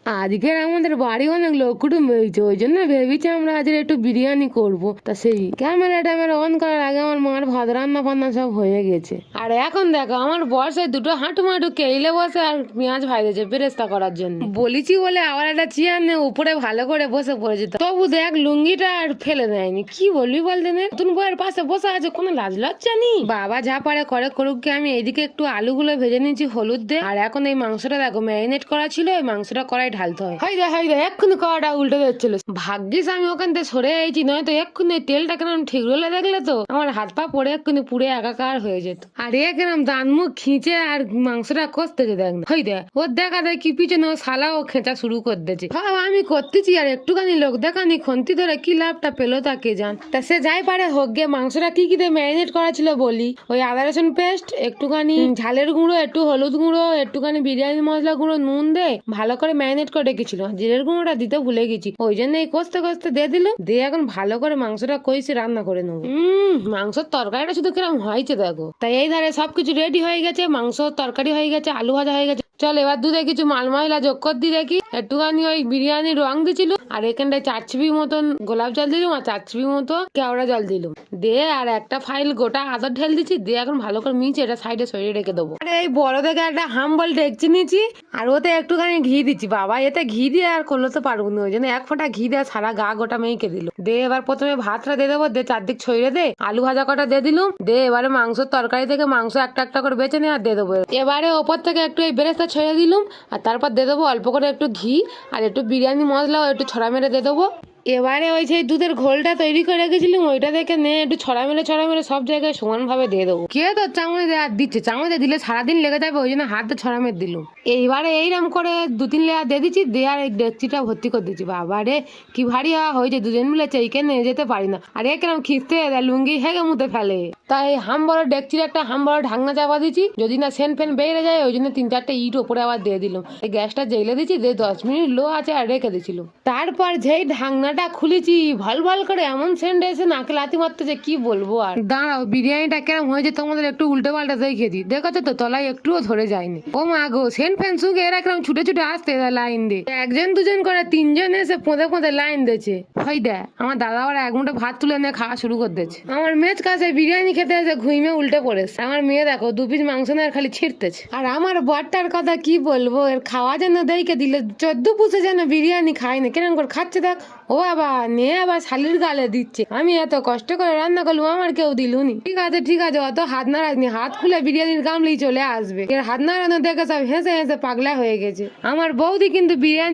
আজকের আমাদের বাড়ি অনেক লোক কুটুম্ব হয়েছে, ওই জন্য ভেবেছি আমরা আজকে একটু বিরিয়ানি করব। তা সেই ক্যামেরা ট্যামেরা অন করার আগে আমার মার ভাত রান্না ফান্না সব হয়ে গেছে। আর এখন দেখো আমার বর্ষায় দুটো হাঁটু মাটু কেইলে বসে আর পেঁয়াজ ভাজেছে বেরেস্তা করার জন্য। বলেছি বলে আবার একটা চেয়ার নিয়ে উপরে ভালো করে বসে পড়েছে, তবু দেখ লুঙ্গিটা আর ফেলে দেয়নি। কি বলবি বলতে নে, নতুন বইয়ের পাশে বসে আছে, কোনো লাজ লজ্জা নেই। বাবা যা পারে করে করুক গে। আমি এইদিকে একটু আলুগুলো ভেজে নিয়েছি হলুদ দিয়ে। আর এখন এই মাংসটা দেখো ম্যারিনেট করা ছিল, এই মাংসটা কড়াই ঢালতে হয়। হাই দে এক্ষুনি কড়াটা উল্টে যাচ্ছিল। ভাগ্যিস আমি ওখান থেকে সরে এসেছি, নয়তো এক্ষুনি তেলটা কেন ঠিক রোলে দেখলে তো আমার হাত পা পড়ে এক্ষুনি পুড়ে একাকার হয়ে যেত। আর এ কেরম দান মুখ খিঁচে আর মাংসটা কষতেছে দেখ না। দে ওর দেখা দেয় কি পিছনে ও শালা ও খেঁচা শুরু করে দিয়েছে। আমি করতেছি আর একটুখানি লোক দেখানি খন্তি ধরে কি লাভটা পেলো তা কে জান। তা সে যাই পারে হোক গে। মাংসটা কি কি দিয়ে ম্যারিনেট করা ছিল বলি, ওই আদা রসুন পেস্ট, একটুখানি ঝালের গুঁড়ো, একটু হলুদ গুঁড়ো, একটুখানি বিরিয়ানি মশলা গুঁড়ো, নুন দে ভালো করে ম্যারিনেট করে রেখেছিল। জিরের গুঁড়োটা দিতে ভুলে গেছি, ওই জন্য এই কষতে কষতে দিয়ে দিল। দিয়ে এখন ভালো করে মাংসটা কইসে রান্না করে নেবো। মাংসের তরকারিটা শুধু কিরম হয়েছে দেখো। তাই এই ধারে সবকিছু রেডি হয়ে গেছে, মাংস তরকারি হয়ে গেছে, আলু ভাজা হয়ে গেছে। চল এবার দুধে কিছু মাল মশলা যোগ করে দি দেখি। একটুখানি ওই বিরিয়ানির রং দিছিল, আর এখানটায় 4 চিপি মতন গোলাপ জল দিলাম, আর 4 চিপি মতো কেওড়া জল দিলাম। দিয়ে আর একটা ফাইল গোটা আদর ঢেল দিচ্ছি। দিয়ে এখন ভালো করে মিশে এটা সাইডে সরিয়ে রেখে দেবো। আর এই বড় থেকে একটা হাম্বল ডেকচি নিয়েছি, আর ওতে একটুখানি ঘি দিচ্ছি। বাবা এতে ঘি দিয়ে আর করলে তো পারবো না, ওই জন্য 1 ফোঁটা ঘি দিয়ে সারা গা গোটা মেয়েকে দিল। দিয়ে এবার প্রথমে ভাতটা দিয়ে দেবো, দিয়ে চারদিক ছড়িয়ে দে আলু ভাজা কটা দিয়ে দিলুম। দিয়ে এবারে মাংসের তরকারি থেকে মাংস একটা একটা করে বেছে নিয়ে আর দিয়ে দেবো। এবারে ওপর থেকে একটু এই বেরেস্তা ছড়িয়ে দিলুম, আর তারপর দিয়ে দেবো অল্প করে একটু ঘি, আর একটু বিরিয়ানি মশলা একটু ছড়া মেরে দিয়ে দেবো। এবারে ওই সেই দুধের ঘোলটা তৈরি করে রেখেছিলাম, ওইটা দেখে নে একটু ছড়া মেরে সব জায়গায় সমান ভাবে দিয়ে দেবো। কে তো চামচ দিয়ে আর দিচ্ছে, চামচ দিয়ে দিলে সারাদিন লেগে যাবে, ওই জন্য হাতে ছড়া মেরে দিলাম। এইবারে এইরকম করে 2-3 লেয়ার দিয়ে দিচ্ছি। দিয়ে আর এই ডেকচিটা ভর্তি করে দিচ্ছি। বাবারে কি ভারী হওয়া হয়েছে, দুজন মিলে চেইকে নিয়ে যেতে পারি না। আর এরকম খিস্তে লুঙ্গি হেগে মুতে ফেলে। তাই হাম বড় ডেকচির একটা হাম বড় ঢাকনা চাপা দিচ্ছি, যদি না সেন ফেন বেড়ে যায়, ওই জন্য 3-4টা ইট ওপরে আবার দিয়ে দিলাম। এই গ্যাসটা জেলে দিচ্ছি, দিয়ে 10 মিনিট লো আছে আর রেখে দিয়েছিল। তারপর যেই ঢাকনাটা খুলেছি, ভাল ভাল করে এমন সেন্ট এসে নাকে লাথি মারতেছে কি বলবো। আর দাঁড়াও, বিরিয়ানিটা কেরম হয়েছে তোমাদের একটু উল্টে পাল্টা দেখে দিই। দেখেছো তো তলায় একটুও ধরে যায়নি। ও মা গো, সেন্ট ফ্যান শুকে এরা কেরম ছুটে ছুটে আসতে লাইন দিয়ে, 1 2 করে 3 জন এসে পোঁদে লাইন দিয়েছে। হয় দেখ আমার দাদা আবার 1 মুঠো ভাত তুলে নিয়ে খাওয়া শুরু করে দিয়েছে। আমার মেয়ের কাছে বিরিয়ানি খেতে এসে ঘুইমে উল্টে পড়েছে। আমার মেয়ে দেখো 2 পিস মাংস নিয়ে খালি ছিঁড়তেছে। আর আমার বরটার কথা কি বলবো, এর খাওয়া যেন দেখে দিলে 14 পুষে যেন বিরিয়ানি খায় না, কেরম করে খাচ্ছে দেখ। ও বাবা নে আবার শালির গালে দিচ্ছে। আমি এত কষ্ট করে রান্না করলুম, আমার কেউ দিলুনি। ঠিক আছে অত হাত নাড়াসনি, হাত খুলে বিরিয়ানির গামলেই চলে আসবে। এর হাত নাড়ানো দেখে সব হেসে হেসে পাগলা হয়ে গেছে। আমার বৌদি কিন্তু বিরিয়ানি